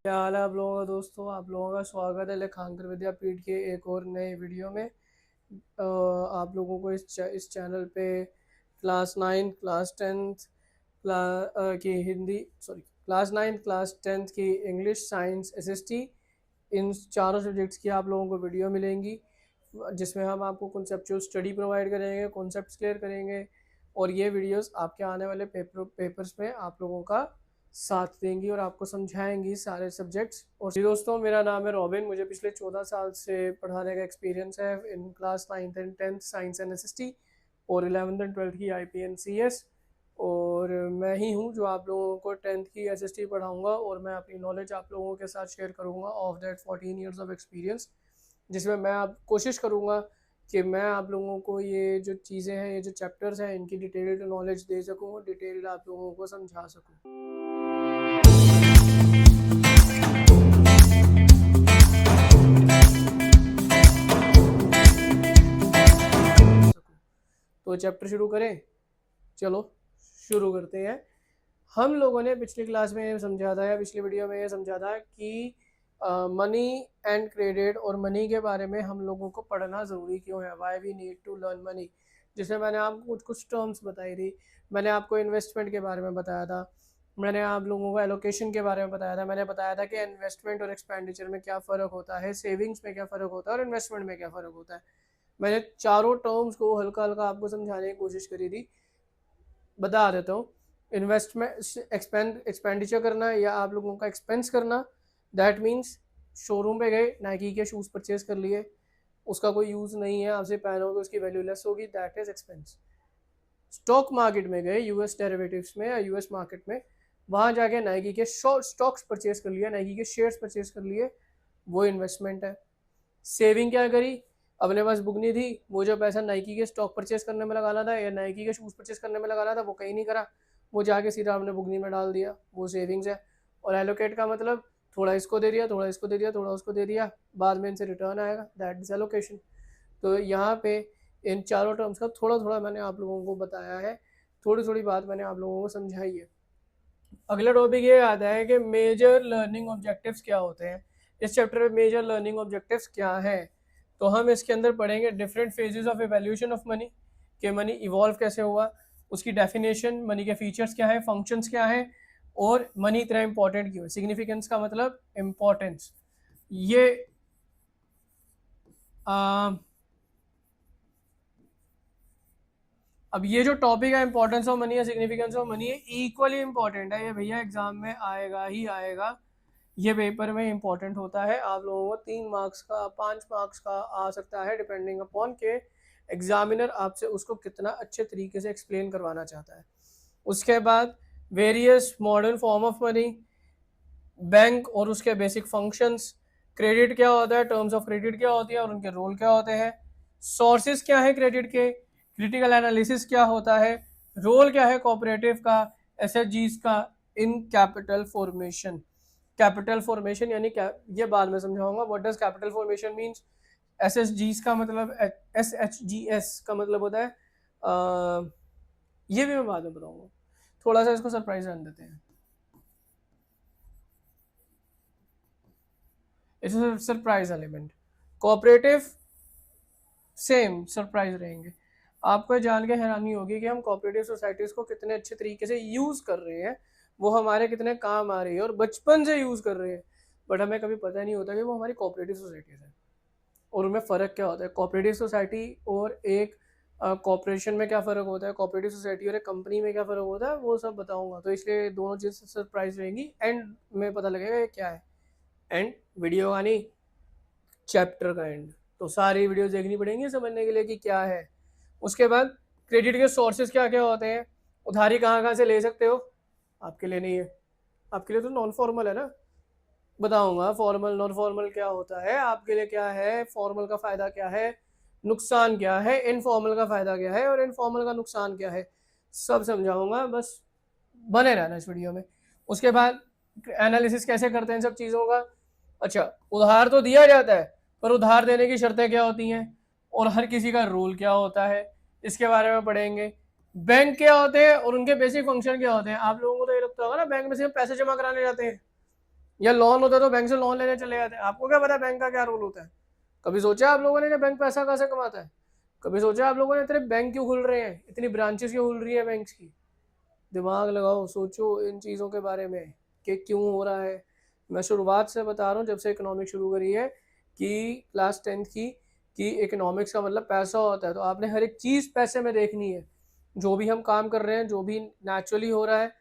क्या हाल है आप लोगों का दोस्तों। आप लोगों का स्वागत है लेखांकन विद्यापीठ के एक और नए वीडियो में। आप लोगों को इस चैनल पे क्लास 9 क्लास 10 की हिंदी क्लास 9 क्लास 10 की इंग्लिश साइंस एसएसटी इन चारों सब्जेक्ट्स की आप लोगों को वीडियो मिलेंगी, जिसमें हम आपको कॉन्सेप्चुअल स्टडी प्रोवाइड करेंगे, कॉन्सेप्ट्स क्लियर करेंगे और ये वीडियोस आपके आने वाले पेपर्स में आप लोगों का साथ देंगी और आपको समझाएंगी सारे सब्जेक्ट्स। और जी दोस्तों, मेरा नाम है रॉबिन। मुझे पिछले 14 साल से पढ़ाने का एक्सपीरियंस है in class 9th and 10th science and SST और 11th एंड 12th की आईपी एंड सीएस। और मैं ही हूँ जो आप लोगों को 10th की एसएसटी पढ़ाऊँगा और मैं अपनी नॉलेज आप लोगों के साथ शेयर करूँगा of that 14 years of experience, जिसमें मैं आप कोशिश करूँगा कि मैं आप लोगों को ये जो चीज़ें हैं, ये जो चैप्टर्स हैं, इनकी डिटेल्ड नॉलेज दे सकूँ और डिटेल्ड आप लोगों को समझा सकूँ। तो चैप्टर शुरू करें। चलो शुरू करते हैं। हम लोगों ने पिछली क्लास में ये समझा था या पिछली वीडियो में ये समझा था कि मनी एंड क्रेडिट और मनी के बारे में हम लोगों को पढ़ना ज़रूरी क्यों है, why we need to learn money. जिसमें मैंने आपको कुछ कुछ टर्म्स बताई थी। मैंने आपको इन्वेस्टमेंट के बारे में बताया था, मैंने आप लोगों को एलोकेशन के बारे में बताया था, मैंने बताया था कि इन्वेस्टमेंट और एक्सपेंडिचर में क्या फ़र्क होता है, सेविंग्स में क्या फ़र्क होता है और इन्वेस्टमेंट में क्या फ़र्क होता है। मैंने चारों टर्म्स को हल्का हल्का आपको समझाने की कोशिश करी थी। बता देता हूँ। इन्वेस्टमेंट एक्सपेंडिचर करना या आप लोगों का एक्सपेंस करना, दैट मीन्स शोरूम पे गए, नाइकी के शूज़ परचेज कर लिए, उसका कोई यूज़ नहीं है, आपसे पहनोगे उसकी वैल्यू लेस होगी, that is expense. Stock market में गए, यूएस डेरिवेटिव्स में या यूएस मार्केट में, वहाँ जाके नाइकी के स्टॉक्स परचेज कर लिया, नाइकी के शेयर्स परचेज कर लिए, वो इन्वेस्टमेंट है। सेविंग क्या करी, अपने पास बुकनी थी, वो जो पैसा नाइकी के स्टॉक परचेज करने में लगाना था या नाइकी के शूज़ परचेज करने में लगाना था, वो कहीं नहीं करा, वो जाके सीधा अपने बुकनी में डाल दिया, वो सेविंग्स है। और एलोकेट का मतलब थोड़ा इसको दे दिया, थोड़ा इसको दे दिया, थोड़ा उसको दे दिया, बाद में इनसे रिटर्न आएगा, दैट इज एलोकेशन। तो यहाँ पे इन चारों टर्म्स का थोड़ा थोड़ा मैंने आप लोगों को बताया है, थोड़ी थोड़ी बात मैंने आप लोगों को समझाई है। अगला टॉपिक ये आता है कि मेजर लर्निंग ऑब्जेक्टिव्स क्या होते हैं। इस चैप्टर में मेजर लर्निंग ऑब्जेक्टिव्स क्या हैं, तो हम इसके अंदर पढ़ेंगे different phases of evolution of money, कि मनी इवॉल्व कैसे हुआ, उसकी डेफिनेशन, मनी के फीचर्स क्या है, फंक्शंस क्या है, और मनी इतना इंपॉर्टेंट क्यों है। सिग्निफिकेंस का मतलब इम्पोर्टेंस। ये अब ये जो टॉपिक है इंपॉर्टेंस ऑफ मनी या significance of money, equally important है, ये भैया एग्जाम में आएगा ही आएगा। ये पेपर में इंपॉर्टेंट होता है। आप लोगों को 3 मार्क्स का, 5 मार्क्स का आ सकता है, डिपेंडिंग अपॉन के एग्जामिनर आपसे उसको कितना अच्छे तरीके से एक्सप्लेन करवाना चाहता है। उसके बाद various modern form of money, bank और उसके बेसिक फंक्शंस, क्रेडिट क्या होता है, टर्म्स ऑफ क्रेडिट क्या होती है और उनके रोल क्या होते हैं, सोर्सेज क्या है क्रेडिट के, क्रिटिकल एनालिसिस क्या होता है, रोल क्या है कोऑपरेटिव का, एसएचजीज का in capital formation. Capital formation यानी क्या, ये बाद में समझाऊंगा। What does capital formation means. एसएचजीज का मतलब, एसएचजीएस का मतलब होता है ये भी मैं बाद में बताऊंगा। थोड़ा सा इसको सरप्राइज रन देते हैं, it's surprise element. Cooperative same surprise रहेंगे। आपको जान के हैरानी होगी कि हम कोऑपरेटिव सोसाइटीज़ को कितने अच्छे तरीके से यूज़ कर रहे हैं, वो हमारे कितने काम आ रही है और बचपन से यूज़ कर रहे हैं, बट हमें कभी पता नहीं होता कि वो हमारी कोऑपरेटिव सोसाइटीज़ हैं और उनमें फ़र्क क्या होता है। कोऑपरेटिव सोसाइटी और एक कॉपरेशन में क्या फ़र्क होता है, कोऑपरेटिव सोसाइटी और एक कंपनी में क्या फ़र्क होता है, वो सब बताऊंगा। तो इसलिए दोनों चीज़ सरप्राइज रहेंगी, एंड में पता लगेगा ये क्या है। एंड वीडियो का नहीं, चैप्टर का एंड। तो सारी वीडियो देखनी पड़ेंगी समझने के लिए कि क्या है। उसके बाद क्रेडिट के सोर्सेज क्या क्या होते हैं, उधारी कहाँ कहाँ से ले सकते हो। आपके लिए नहीं है, आपके लिए तो नॉन फॉर्मल है ना, बताऊंगा फॉर्मल नॉन फॉर्मल क्या होता है, आपके लिए क्या है, फॉर्मल का फ़ायदा क्या है, नुकसान क्या है, इनफॉर्मल का फ़ायदा क्या है और इनफॉर्मल का नुकसान क्या है, सब समझाऊंगा। बस बने रहना इस वीडियो में। उसके बाद एनालिसिस कैसे करते हैं इन सब चीज़ों का। अच्छा, उधार तो दिया जाता है, पर उधार देने की शर्तें क्या होती हैं और हर किसी का रोल क्या होता है, इसके बारे में पढ़ेंगे। बैंक क्या होते हैं और उनके बेसिक फंक्शन क्या होते हैं। आप लोगों को तो ये लगता होगा ना बैंक में सिर्फ पैसे जमा कराने जाते हैं, या लोन होता है तो बैंक से लोन लेने चले जाते हैं। आपको क्या पता बैंक का क्या रोल होता है? कभी सोचा आप लोगों ने कि बैंक पैसा कहाँ से कमाता है? कभी सोचा आप लोगों ने इतने बैंक क्यों खुल रहे हैं, इतनी ब्रांचेस क्यों खुल रही है बैंक्स की? दिमाग लगाओ, सोचो इन चीज़ों के बारे में कि क्यों हो रहा है। मैं शुरुआत से बता रहा हूँ, जब से इकोनॉमिक्स शुरू करी है कि क्लास 10th की, कि इकोनॉमिक्स का मतलब पैसा होता है, तो आपने हर एक चीज़ पैसे में देखनी है। जो भी हम काम कर रहे हैं, जो भी नेचुरली हो रहा है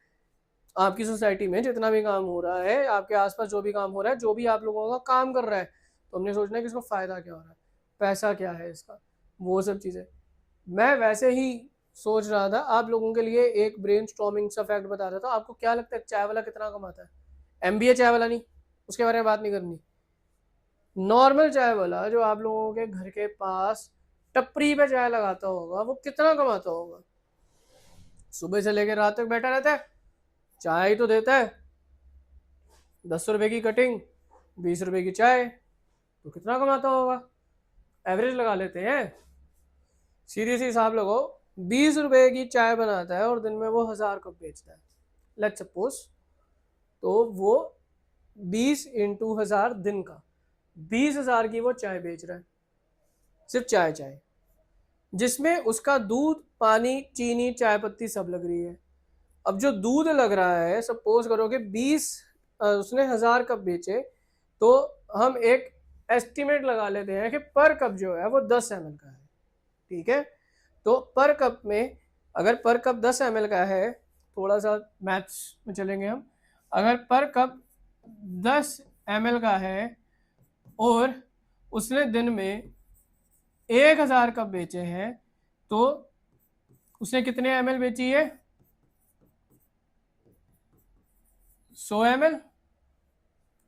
आपकी सोसाइटी में, जितना भी काम हो रहा है आपके आसपास, जो भी काम हो रहा है, जो भी आप लोगों का काम कर रहा है, तो हमने सोचना है कि इसको फ़ायदा क्या हो रहा है, पैसा क्या है इसका, वो सब चीज़ें। मैं वैसे ही सोच रहा था आप लोगों के लिए एक ब्रेन स्टॉर्मिंग सा फैक्ट बता रहा था। आपको क्या लगता है चाय वाला कितना कमाता है? एमबीए चाय वाला नहीं, उसके बारे में बात नहीं करनी। नॉर्मल चाय वाला जो आप लोगों के घर के पास टपरी पे चाय लगाता होगा, वो कितना कमाता होगा? सुबह से लेकर रात तक बैठा रहता है, चाय ही तो देता है। 10 रुपए की कटिंग, 20 रुपए की चाय, तो कितना कमाता होगा? एवरेज लगा लेते हैं, सीधी सी हिसाब लगाओ। 20 रुपए की चाय बनाता है और दिन में वो 1000 कप बेचता है, लेट्स सपोज। तो वो 20 × 1000 दिन का 20,000 की वो चाय बेच रहा है, सिर्फ चाय चाय, जिसमें उसका दूध, पानी, चीनी, चाय पत्ती सब लग रही है। अब जो दूध लग रहा है, सपोज करो कि 20 उसने 1000 कप बेचे, तो हम एक एस्टिमेट लगा लेते हैं कि पर कप जो है वो 10 ml का है, ठीक है? तो पर कप में, अगर पर कप 10 ml का है, थोड़ा सा मैथ्स में चलेंगे हम, अगर पर कप 10 ml का है और उसने दिन में 1000 कप बेचे हैं, तो उसने कितने ml बेची है? 100 ml।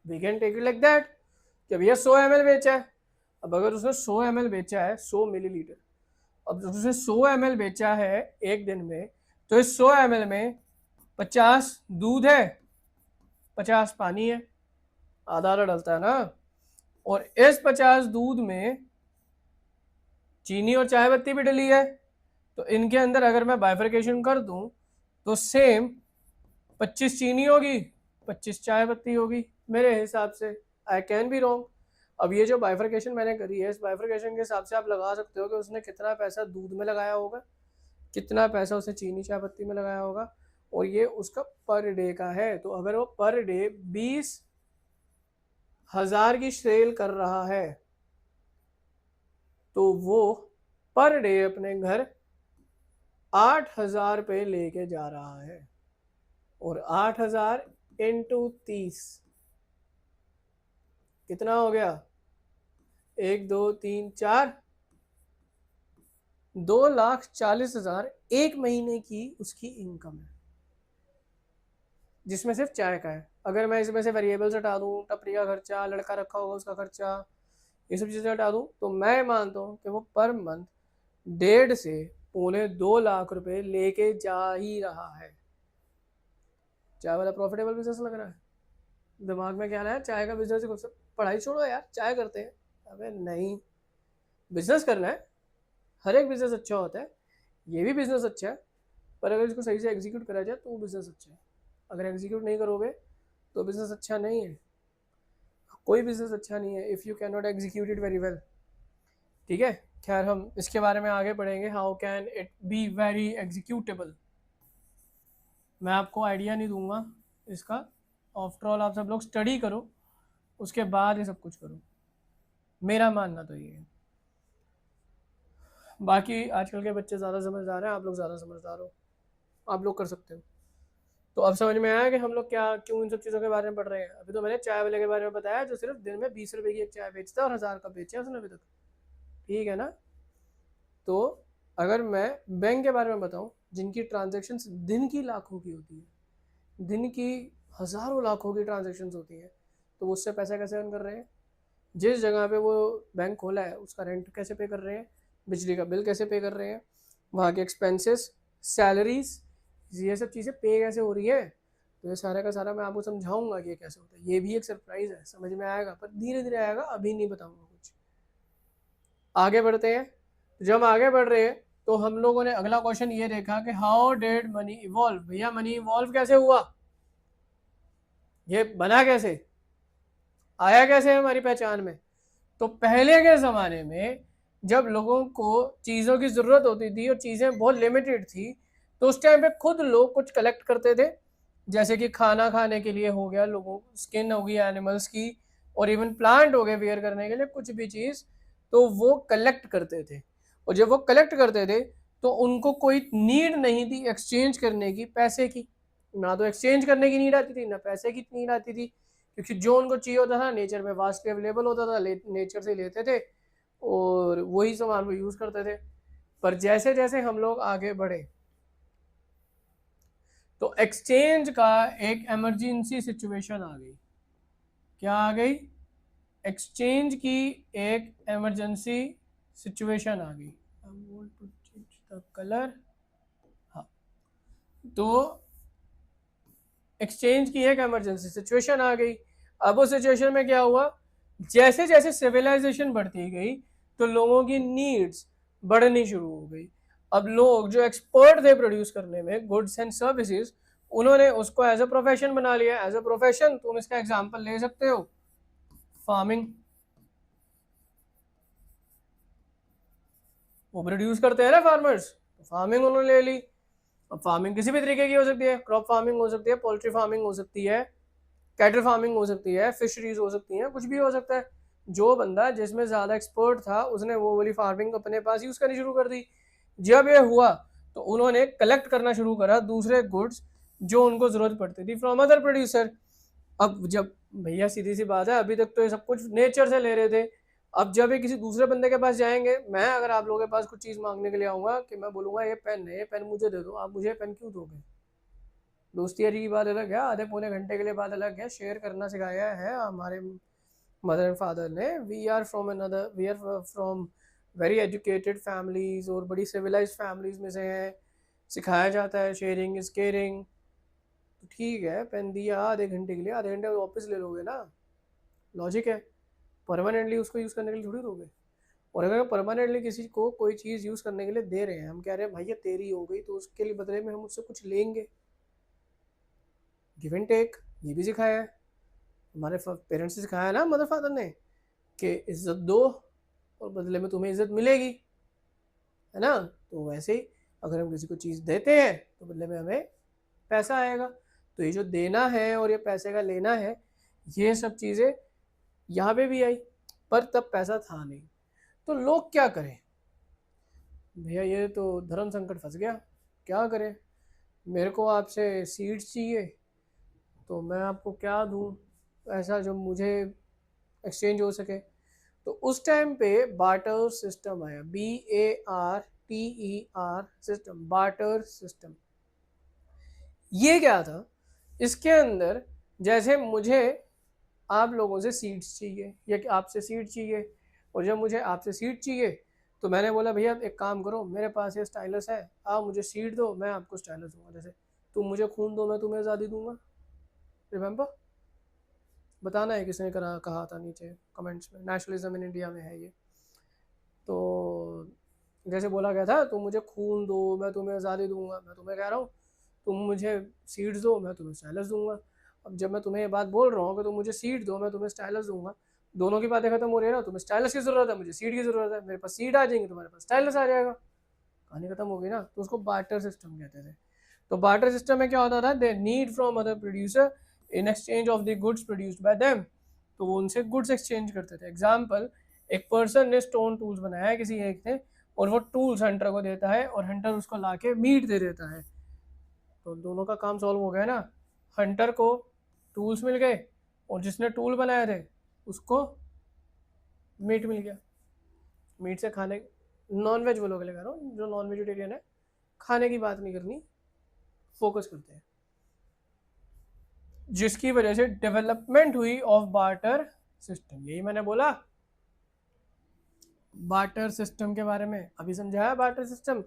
We can take it like that कि भैया 100 ml बेचा है। अब अगर उसने 100 ml बेचा है, 100 मिलीलीटर, अब उसने 100 ml बेचा है एक दिन में, तो इस 100 ml में 50 दूध है, 50 पानी है, आधा आधा डलता है ना। और इस 50 दूध में चीनी और चाय पत्ती भी डली है, तो इनके अंदर अगर मैं बाइफर्केशन कर दूं तो सेम 25 चीनी होगी, 25 चाय पत्ती होगी मेरे हिसाब से। I can be wrong. अब ये जो बाइफर्केशन मैंने करी है, इस बाइफर्केशन के हिसाब से आप लगा सकते हो कि उसने कितना पैसा दूध में लगाया होगा, कितना पैसा उसने चीनी चाय पत्ती में लगाया होगा, और ये उसका पर डे का है। तो अगर वो पर डे 20,000 की सेल कर रहा है, तो वो पर डे अपने घर 8,000 पे लेके जा रहा है। और 8,000 इंटू 30 कितना हो गया? 1 2 3 4, 2,40,000 एक महीने की उसकी इनकम है, जिसमें सिर्फ चाय का है। अगर मैं इसमें से वेरिएबल्स हटा दूँ, टपरी का खर्चा, लड़का रखा होगा उसका खर्चा, ये सब चीज़ें हटा दूँ, तो मैं मानता हूँ कि वो पर मंथ 1.5 से 2.25 लाख रुपए लेके जा ही रहा है। चाय वाला प्रॉफिटेबल बिजनेस लग रहा है? दिमाग में क्या रहा है, चाय का बिजनेस, पढ़ाई छोड़ो यार, चाय करते हैं। अबे नहीं, बिजनेस करना है, हर एक बिजनेस अच्छा होता है, ये भी बिजनेस अच्छा है, पर अगर इसको सही से एग्जीक्यूट करा जाए तो वो बिजनेस अच्छा है। अगर एग्जीक्यूट नहीं करोगे तो बिजनेस अच्छा नहीं है, कोई बिजनेस अच्छा नहीं है if you can not execute it very well, ठीक है? खैर, हम इसके बारे में आगे पढ़ेंगे, how can it be very executable. मैं आपको आइडिया नहीं दूंगा इसका, आफ्टर ऑल आप सब लोग स्टडी करो, उसके बाद ये सब कुछ करो, मेरा मानना तो ये है। बाकी आजकल के बच्चे ज़्यादा समझदार हैं, आप लोग ज़्यादा समझदार हो, आप लोग कर सकते हो। तो अब समझ में आया कि हम लोग क्या क्यों इन सब चीज़ों के बारे में पढ़ रहे हैं। अभी तो मैंने चाय वाले के बारे में बताया जो सिर्फ दिन में 20 रुपए की एक चाय बेचता है और 1000 कप बेचे उसने अभी तक, ठीक है ना? तो अगर मैं बैंक के बारे में बताऊं, जिनकी ट्रांजेक्शन दिन की लाखों की होती है, दिन की हज़ारों लाखों की ट्रांजेक्शन होती हैं, तो वो उससे पैसा कैसे अर्न कर रहे हैं? जिस जगह पे वो बैंक खोला है उसका रेंट कैसे पे कर रहे हैं, बिजली का बिल कैसे पे कर रहे हैं, वहाँ के एक्सपेंसेस, सैलरीज, ये सब चीज़ें पे कैसे हो रही है। तो ये सारा का सारा मैं आपको समझाऊंगा कि ये कैसे होता है। ये भी एक सरप्राइज़ है, समझ में आएगा, पर धीरे धीरे आएगा, अभी नहीं बताऊंगा कुछ। आगे बढ़ते हैं। जब हम आगे बढ़ रहे हैं तो हम लोगों ने अगला क्वेश्चन ये देखा कि हाउ डिड मनी इवॉल्व। भैया मनी इवॉल्व कैसे हुआ, ये बना कैसे? आया कैसे हमारी पहचान में? तो पहले के ज़माने में जब लोगों को चीज़ों की ज़रूरत होती थी और चीज़ें बहुत लिमिटेड थी, तो उस टाइम पे खुद लोग कुछ कलेक्ट करते थे, जैसे कि खाना खाने के लिए हो गया, लोगों स्किन हो गई एनिमल्स की, और इवन प्लांट हो गए वेयर करने के लिए, कुछ भी चीज़ तो वो कलेक्ट करते थे। और जब वो कलेक्ट करते थे तो उनको कोई नीड नहीं थी एक्सचेंज करने की पैसे की, ना तो एक्सचेंज करने की नीड आती थी, ना पैसे की नीड आती थी, क्योंकि जो उनको चाहिए होता था नेचर में वास्टली अवेलेबल होता था, नेचर से लेते थे और वही सामान वो यूज़ करते थे। पर जैसे जैसे हम लोग आगे बढ़े तो एक्सचेंज का एक इमरजेंसी सिचुएशन आ गई। क्या आ गई? एक्सचेंज की एक इमरजेंसी सिचुएशन आ गई। I want to change the colour. हाँ, तो एक्सचेंज की एक इमरजेंसी सिचुएशन आ गई। अब उस सिचुएशन में क्या हुआ, जैसे जैसे सिविलाइजेशन बढ़ती गई तो लोगों की नीड्स बढ़नी शुरू हो गई। अब लोग जो एक्सपर्ट थे प्रोड्यूस करने में गुड्स एंड सर्विसेज, उन्होंने उसको एज अ प्रोफेशन बना लिया। एज अ प्रोफेशन तुम इसका एग्जांपल ले सकते हो फार्मिंग। वो प्रोड्यूस करते हैं ना फार्मर्स, तो फार्मिंग उन्होंने ले ली। अब फार्मिंग किसी भी तरीके की हो सकती है, क्रॉप फार्मिंग हो सकती है, पोल्ट्री फार्मिंग हो सकती है, कैटल फार्मिंग हो सकती है, फिशरीज हो सकती हैं, कुछ भी हो सकता है। जो बंदा जिसमें ज़्यादा एक्सपर्ट था उसने वो वाली फार्मिंग अपने पास यूज़ करनी शुरू कर दी। जब ये हुआ तो उन्होंने कलेक्ट करना शुरू करा दूसरे गुड्स जो उनको ज़रूरत पड़ती थी फ्रॉम अदर प्रोड्यूसर। अब जब भैया सीधी सी बात है, अभी तक तो ये सब कुछ नेचर से ले रहे थे। अब जब ये किसी दूसरे बंदे के पास जाएंगे, मैं अगर आप लोगों के पास कुछ चीज़ मांगने के लिए आऊँगा कि मैं बोलूँगा ये पेन है, ये पेन मुझे दे दो, आप मुझे पेन क्यों दोगे? दोस्ती यारी की बात अलग है, आधे पौने घंटे के लिए बात अलग है। शेयर करना सिखाया है हमारे मदर एंड फादर ने। We are from very educated families और बड़ी सिविलाइज्ड फैमिलीज में से हैं। सिखाया जाता है शेयरिंग इज केयरिंग। तो ठीक है, पेन दिया आधे घंटे के लिए, आधे घंटे वापस ले लोगे ना, लॉजिक है। परमानेंटली उसको यूज़ करने के लिए थोड़ी दोगे। और अगर परमानेंटली किसी को कोई चीज़ यूज़ करने के लिए दे रहे हैं, हम कह रहे हैं भाई ये तेरी हो गई, तो उसके लिए बदले में हम उससे कुछ लेंगे। गिव एंड टेक, ये भी सिखाया है हमारे पेरेंट्स ने, सिखाया है ना मदर फादर ने कि इज्जत दो और बदले में तुम्हें इज्जत मिलेगी, है ना। तो वैसे ही अगर हम किसी को चीज़ देते हैं तो बदले में हमें पैसा आएगा। तो ये जो देना है और ये पैसे का लेना है, ये सब चीज़ें यहाँ पे भी आई, पर तब पैसा था नहीं। तो लोग क्या करें भैया, ये तो धर्म संकट फंस गया, क्या करें। मेरे को आपसे सीड्स चाहिए, तो मैं आपको क्या दूं ऐसा जो मुझे एक्सचेंज हो सके। तो उस टाइम पे बार्टर सिस्टम आया, BARTER सिस्टम, बार्टर सिस्टम। ये क्या था, इसके अंदर जैसे मुझे आप लोगों से सीड्स चाहिए या कि आपसे सीड चाहिए, और जब मुझे आपसे सीड चाहिए तो मैंने बोला भैया एक काम करो, मेरे पास ये स्टाइलस है, आप मुझे सीड दो, मैं आपको स्टाइलस दूंगा। जैसे तुम मुझे खून दो, मैं तुम्हें आज़ादी दूंगा। रिमेंबर, बताना है किसने कहा था नीचे कमेंट्स में, नेशनलिज्म इन इंडिया में है ये। तो जैसे बोला गया था तुम मुझे खून दो मैं तुम्हें आज़ादी दूंगा, मैं तुम्हें कह रहा हूँ तुम मुझे सीड्स दो मैं तुम्हें स्टाइलस दूंगा। अब जब मैं तुम्हें ये बात बोल रहा हूँ कि तुम मुझे सीड दो मैं तुम्हें स्टाइलस दूंगा, दोनों की बातें खत्म हो रही है ना। तुम्हें स्टाइलस की ज़रूरत है, मुझे सीड की ज़रूरत है, मेरे पास सीड आ जाएंगे, तुम्हारे पास स्टाइलस आ जाएगा, कहानी खत्म हो गई ना। तो उसको बार्टर सिस्टम कहते थे। तो बार्टर सिस्टम में क्या होता था, they need from other producer in exchange of the goods produced by them. तो वो उनसे गुड्स एक्सचेंज करते थे। एग्जाम्पल, एक पर्सन ने स्टोन टूल्स बनाया है किसी एक ने, और वो टूल्स हंटर को देता है और हंटर उसको लाके मीट दे देता है। तो दोनों का काम सॉल्व हो गया ना। हंटर को टूल्स मिल गए और जिसने टूल बनाए थे उसको मीट मिल गया। मीट से खाने, नॉन वेज बोलोगे लगा रहा हूँ, जो नॉन वेजिटेरियन है खाने की बात नहीं करनी, फोकस करते हैं। जिसकी वजह से डेवलपमेंट हुई ऑफ बार्टर सिस्टम। यही मैंने बोला बार्टर सिस्टम के बारे में, अभी समझाया बार्टर सिस्टम।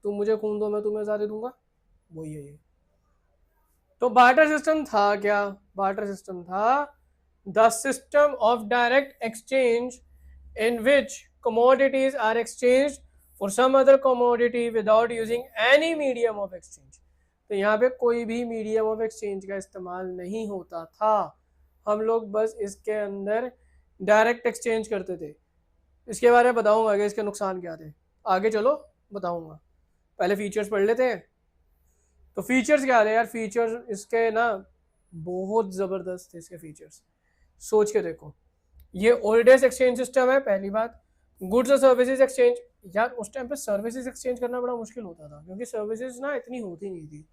तुम मुझे खून दो मैं तुम्हें आज़ादी दूंगा, वही है ये। तो बार्टर सिस्टम था क्या? बार्टर सिस्टम था the system of direct exchange in which commodities are exchanged for some other commodity without using any medium of exchange। तो यहाँ पे कोई भी मीडियम ऑफ एक्सचेंज का इस्तेमाल नहीं होता था। हम लोग बस इसके अंदर डायरेक्ट एक्सचेंज करते थे। इसके बारे में बताऊंगा आगे इसके नुकसान क्या थे, आगे चलो बताऊंगा, पहले फीचर्स पढ़ लेते हैं। तो फीचर्स क्या थे यार, फीचर्स इसके ना बहुत ज़बरदस्त थे इसके फीचर्स, सोच के देखो। ये ओल्डेस्ट एक्सचेंज सिस्टम है, पहली बात। गुड्स और सर्विसेज एक्सचेंज, यार उस टाइम पे सर्विसेज एक्सचेंज करना बड़ा मुश्किल होता था, क्योंकि सर्विसेज ना इतनी होती नहीं थी।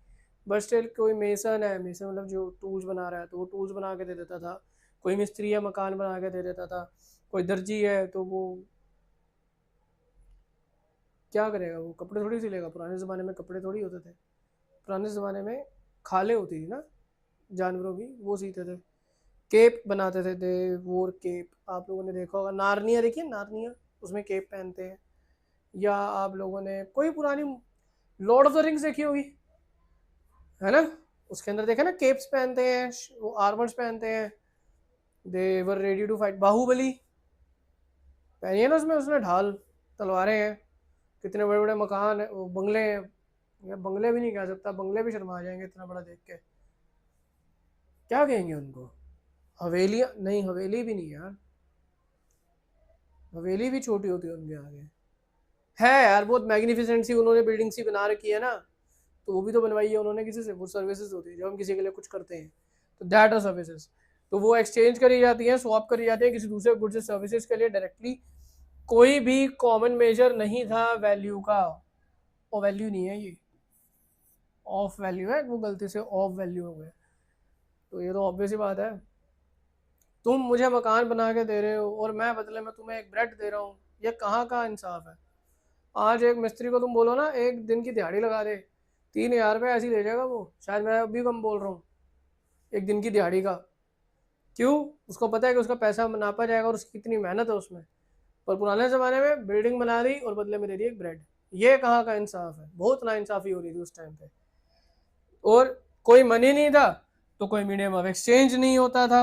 बट स्टिल कोई मेसन है, मेसन मतलब जो टूल्स बना रहा है तो वो टूल्स बना के दे देता था, कोई मिस्त्री है मकान बना के दे देता था, कोई दर्जी है तो वो क्या करेगा, वो कपड़े थोड़ी सिलेगा। पुराने ज़माने में कपड़े थोड़ी होते थे, पुराने ज़माने में खाले होती थी ना जानवरों की, वो सीते थे। केप बनाते थे, दे वोर केप, आप लोगों ने देखा होगा। नारनिया देखिए, नारनिया उसमें केप पहनते हैं। या आप लोगों ने कोई पुरानी लॉर्ड ऑफ द रिंग्स देखी होगी, है ना, उसके अंदर देखा ना केप्स पहनते हैं, वो आर्मर्स पहनते हैं, they were ready to fight. Baahubali पहनी है ना उसमें, उसने ढाल तलवारें हैं, कितने बड़े बड़े मकान है, वो बंगले हैं, या बंगले भी नहीं कह सकता, बंगले भी शर्मा जाएंगे इतना बड़ा देख के, क्या कहेंगे उनको, हवेलियाँ नहीं, हवेली भी नहीं यार, हवेली भी छोटी होती है उनके आगे। है यार, बहुत मैग्निफिसेंट सी उन्होंने बिल्डिंग सी बना रखी है ना, तो वो भी तो बनवाई है उन्होंने किसी से, वो सर्विसेज होती है जब हम किसी के लिए कुछ करते हैं, तो दैट आर सर्विसेज। तो वो एक्सचेंज करी जाती है, स्वैप करी जाती है किसी दूसरे गुड्स या सर्विसेज के लिए डायरेक्टली। कोई भी कॉमन मेजर नहीं था वैल्यू का, और वैल्यू नहीं है ये, ऑफ वैल्यू है, वो गलती से ऑफ वैल्यू हो गया। तो ये तो ऑब्वियस ही बात है, तुम मुझे मकान बना के दे रहे हो और मैं बदले में तुम्हें एक ब्रेड दे रहा हूँ, ये कहाँ का इंसाफ है। आज एक मिस्त्री को तुम बोलो ना एक दिन की दिहाड़ी लगा दे, 3,000 रुपये ऐसे ही ले जाएगा वो, शायद मैं अभी कम बोल रहा हूँ, एक दिन की दिहाड़ी का। क्यों, उसको पता है कि उसका पैसा नापा जाएगा और उसकी कितनी मेहनत है उसमें। पर पुराने ज़माने में बिल्डिंग बना दी और बदले में दे दी एक ब्रेड, ये कहाँ का इंसाफ है, बहुत नाइंसाफ़ी हो रही थी उस टाइम पे। और कोई मनी नहीं था तो कोई मीडियम ऑफ एक्सचेंज नहीं होता था।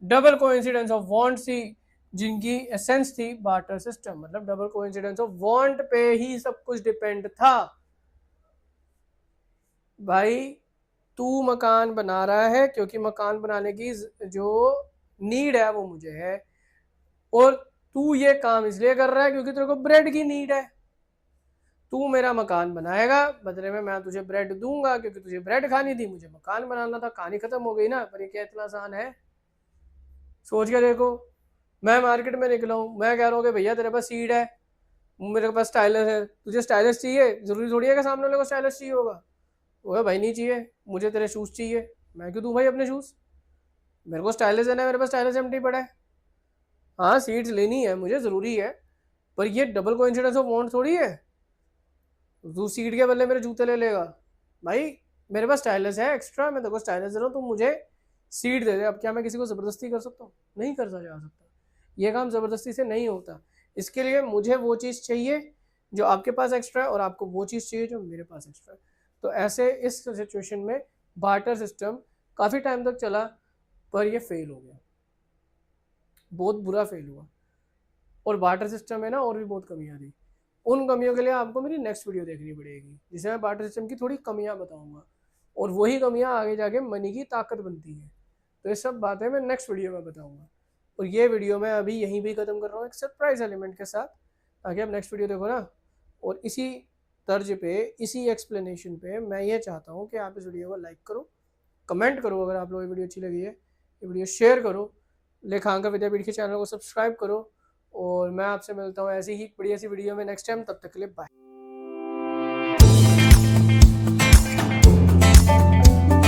डबल कोइंसिडेंस ऑफ वांट थी, जिनकी एसेंस थी बार्टर सिस्टम, मतलब डबल कोइंसिडेंस ऑफ वांट पे ही सब कुछ डिपेंड था। भाई तू मकान बना रहा है क्योंकि मकान बनाने की जो नीड है वो मुझे है, और तू ये काम इसलिए कर रहा है क्योंकि तेरे को ब्रेड की नीड है। तू मेरा मकान बनाएगा, बदले में मैं तुझे ब्रेड दूंगा क्योंकि तुझे ब्रेड खानी थी, मुझे मकान बनाना था, कहानी खत्म हो गई ना। पर ये क्या इतना आसान है, सोच के देखो। मैं मार्केट में निकला हूँ, मैं कह रहा हूँ कि भैया तेरे पास सीड है, मेरे पास स्टाइलस है, तुझे स्टाइलस चाहिए, जरूरी थोड़ी है कि सामने वाले को स्टाइलस चाहिए होगा। वो भाई नहीं चाहिए, मुझे तेरे शूज़ चाहिए, मैं क्यों दूँ भाई अपने शूज़, मेरे को स्टाइलस देना है, मेरे पास स्टाइलस एम्प्टी पड़ा है। हाँ सीड्स लेनी है मुझे, ज़रूरी है, पर ये डबल कोइंसिडेंस ऑफ वांट थोड़ी है, तू सीड के बदले मेरे जूते ले लेगा। भाई मेरे पास स्टाइलस है एक्स्ट्रा, मैं तेरे को स्टाइलस दे रहा हूँ, तुम मुझे सीड दे दे। अब क्या मैं किसी को ज़बरदस्ती कर सकता हूँ, नहीं कर जा सकता, ये काम ज़बरदस्ती से नहीं होता। इसके लिए मुझे वो चीज़ चाहिए जो आपके पास एक्स्ट्रा है, और आपको वो चीज़ चाहिए जो मेरे पास एक्स्ट्रा है। तो ऐसे इस सिचुएशन में बार्टर सिस्टम काफ़ी टाइम तक चला, पर ये फेल हो गया, बहुत बुरा फेल हुआ। और बार्टर सिस्टम में ना और भी बहुत कमियाँ थी, उन कमियों के लिए आपको मेरी नेक्स्ट वीडियो देखनी पड़ेगी, जिसमें मैं बार्टर सिस्टम की थोड़ी कमियाँ बताऊँगा, और वही कमियाँ आगे जाके मनी की ताकत बनती है। तो ये सब बातें मैं नेक्स्ट वीडियो में बताऊँगा। और ये वीडियो मैं अभी यहीं भी ख़त्म कर रहा हूँ एक सरप्राइज एलिमेंट के साथ, ताकि आप नेक्स्ट वीडियो देखो ना। और इसी तर्ज पे, इसी एक्सप्लेनेशन पे मैं ये चाहता हूँ कि आप इस वीडियो को लाइक करो, कमेंट करो अगर आप लोगों को वीडियो अच्छी लगी है, ये वीडियो शेयर करो, लेखांकर विद्यापीठ के चैनल को सब्सक्राइब करो, और मैं आपसे मिलता हूँ ऐसी ही बढ़िया सी वीडियो में नेक्स्ट टाइम। तब तक के लिए बाय।